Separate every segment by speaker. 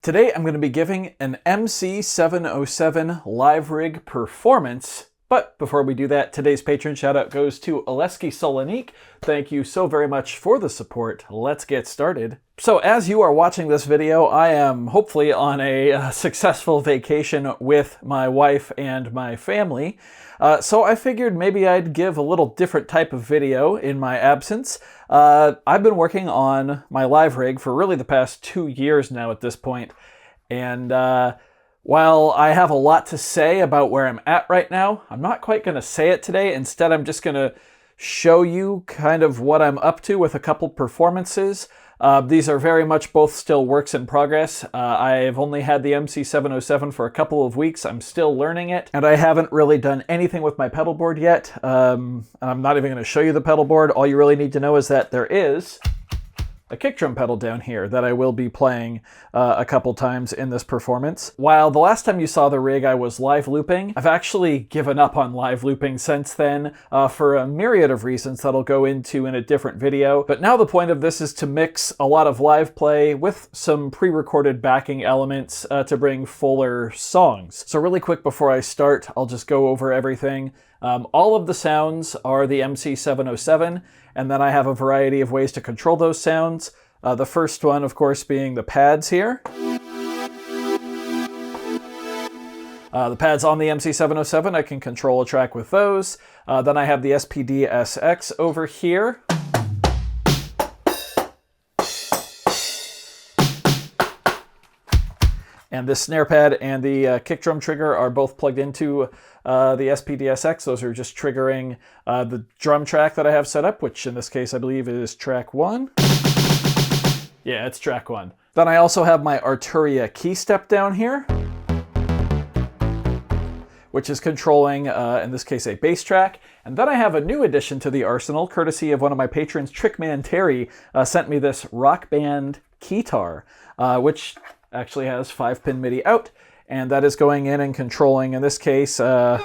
Speaker 1: Today I'm going to be giving an MC-707 live rig performance. But before we do that, today's patron shoutout goes to Oleski Solonique. Thank you so very much for the support. Let's get started. So as you are watching this video, I am hopefully on a successful vacation with my wife and my family. So I figured maybe I'd give a little different type of video in my absence. I've been working on my live rig for really the past 2 years now at this point. And while I have a lot to say about where I'm at right now, I'm not quite going to say it today. Instead, I'm just going to show you kind of what I'm up to with a couple performances. These are very much both still works in progress. I've only had the MC-707 for a couple of weeks. I'm still learning it, and I haven't really done anything with my pedal board yet. I'm not even going to show you the pedal board. All you really need to know is that there is a kick drum pedal down here that I will be playing a couple times in this performance. While the last time you saw the rig I was live looping, I've actually given up on live looping since then for a myriad of reasons that I'll go into in a different video. But now the point of this is to mix a lot of live play with some pre-recorded backing elements to bring fuller songs. So really quick before I start, I'll just go over everything. All of the sounds are the MC-707, and then I have a variety of ways to control those sounds. The first one, of course, being the pads here. The pads on the MC-707, I can control a track with those. Then I have the SPD-SX over here. And this snare pad and the kick drum trigger are both plugged into the SPD-SX. Those are just triggering the drum track that I have set up, which in this case I believe is track 1. Yeah, it's track 1. Then I also have my Arturia key step down here, which is controlling, in this case, a bass track. And then I have a new addition to the arsenal, courtesy of one of my patrons, Trickman Terry, sent me this Rock Band keytar, which actually has 5-pin MIDI out, and that is going in and controlling, in this case, an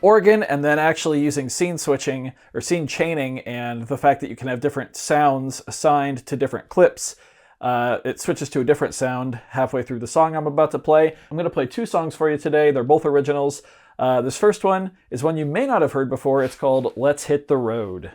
Speaker 1: organ, and then actually using scene switching, or scene chaining, and the fact that you can have different sounds assigned to different clips. It switches to a different sound halfway through the song I'm about to play. I'm going to play 2 songs for you today. They're both originals. This first one is one you may not have heard before. It's called Let's Hit the Road.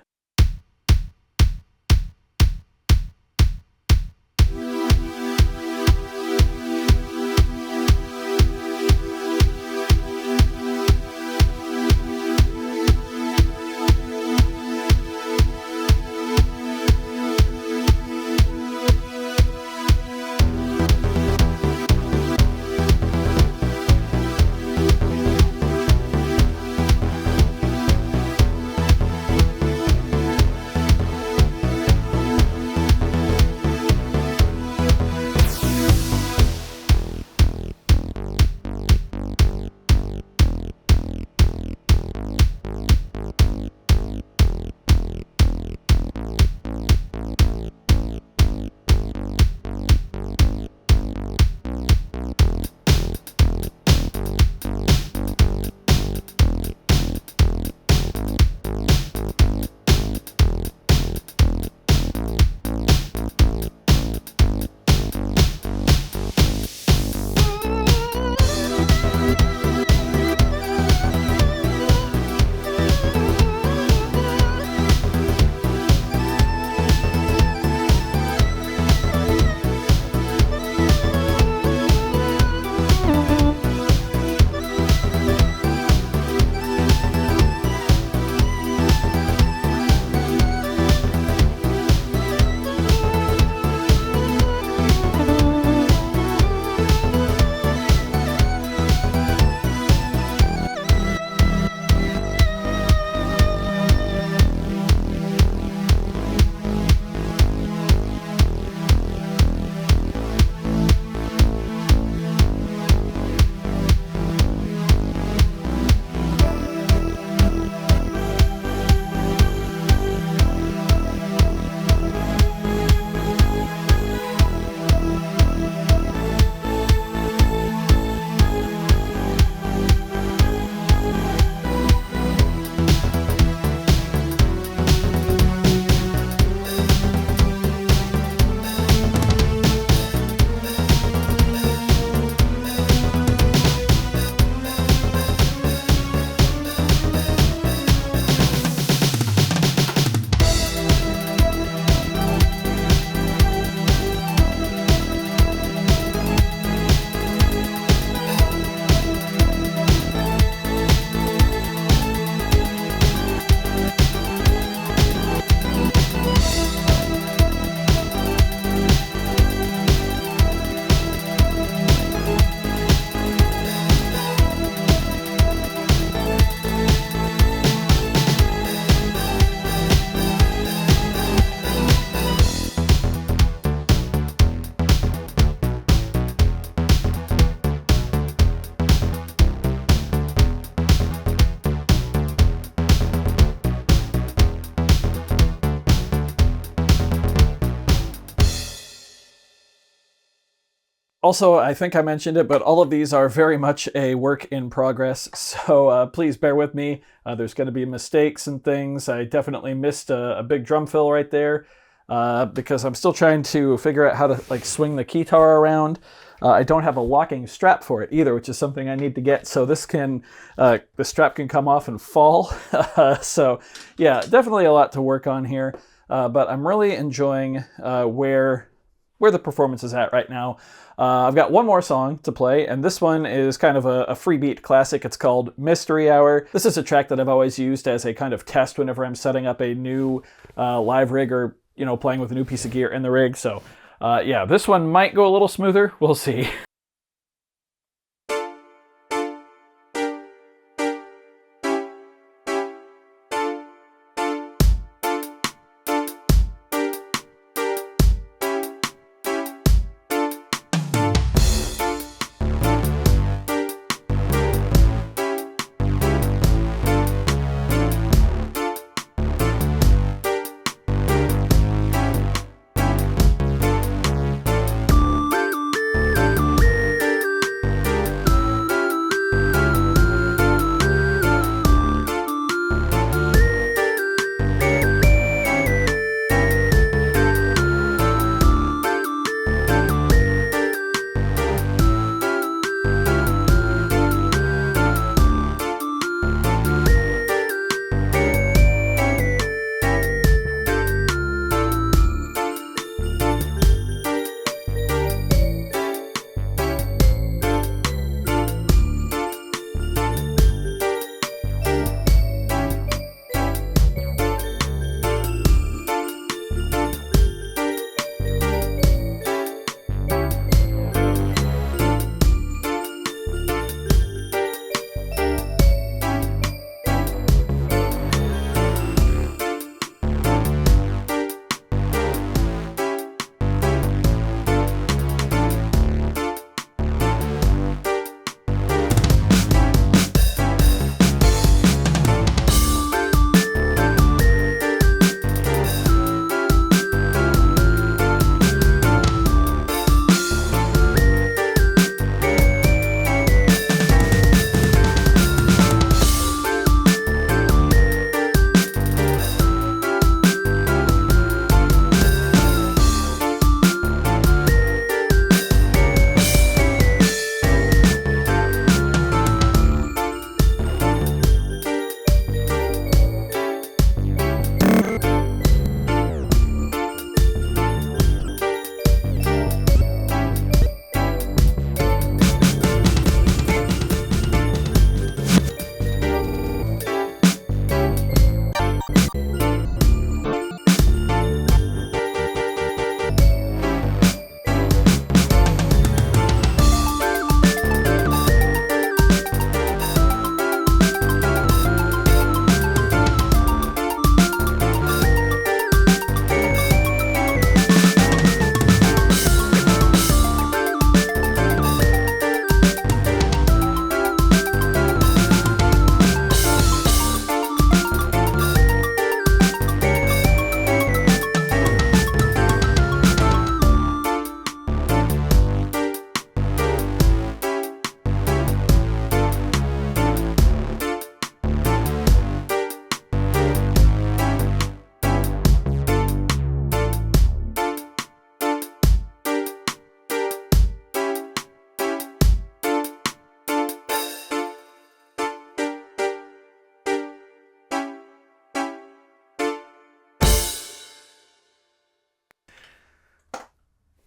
Speaker 1: Also, I think I mentioned it, but all of these are very much a work in progress, so please bear with me. There's going to be mistakes and things. I definitely missed a big drum fill right there because I'm still trying to figure out how to like swing the guitar around. I don't have a locking strap for it either, which is something I need to get, so this can, the strap can come off and fall. So yeah, definitely a lot to work on here, but I'm really enjoying where the performance is at right now. I've got one more song to play, and this one is kind of a free beat classic. It's called Mystery Hour. This is a track that I've always used as a kind of test whenever I'm setting up a new live rig or, you know, playing with a new piece of gear in the rig. So yeah, this one might go a little smoother. We'll see.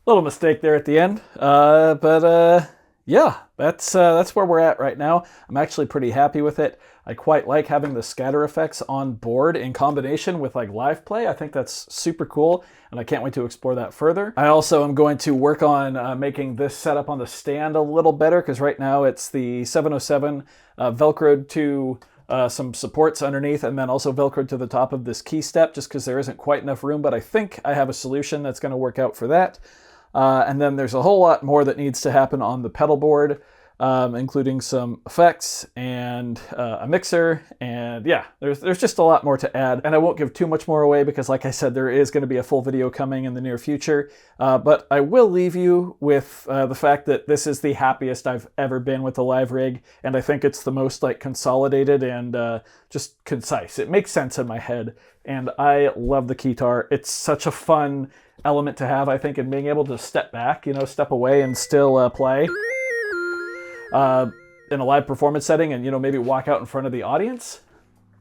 Speaker 1: Little mistake there at the end, but yeah, that's where we're at right now. I'm actually pretty happy with it. I quite like having the scatter effects on board in combination with like live play. I think that's super cool, and I can't wait to explore that further. I also am going to work on making this setup on the stand a little better, because right now it's the 707 Velcroed to some supports underneath, and then also Velcroed to the top of this key step, just because there isn't quite enough room, but I think I have a solution that's going to work out for that. And then there's a whole lot more that needs to happen on the pedal board. including some effects and a mixer, and yeah, there's just a lot more to add, and I won't give too much more away because, like I said, there is going to be a full video coming in the near future, but I will leave you with the fact that this is the happiest I've ever been with the live rig, and I think it's the most like consolidated and just concise. It makes sense in my head, and I love the keytar. It's such a fun element to have, I think, in being able to step back, step away and still play in a live performance setting, and maybe walk out in front of the audience.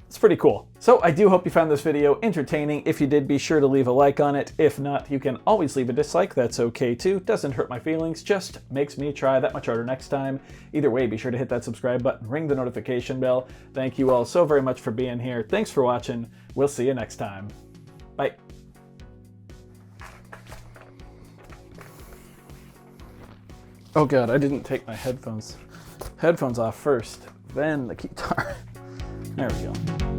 Speaker 1: It's pretty cool. So I do hope you found this video entertaining. If you did, be sure to leave a like on it. If not, you can always leave a dislike. That's okay too. Doesn't hurt my feelings, just makes me try that much harder next time. Either way, be sure to hit that subscribe button, ring the notification bell. Thank you all so very much for being here. Thanks for watching. We'll see you next time. Bye. Oh god, I didn't take my headphones off first, then the guitar. There we go.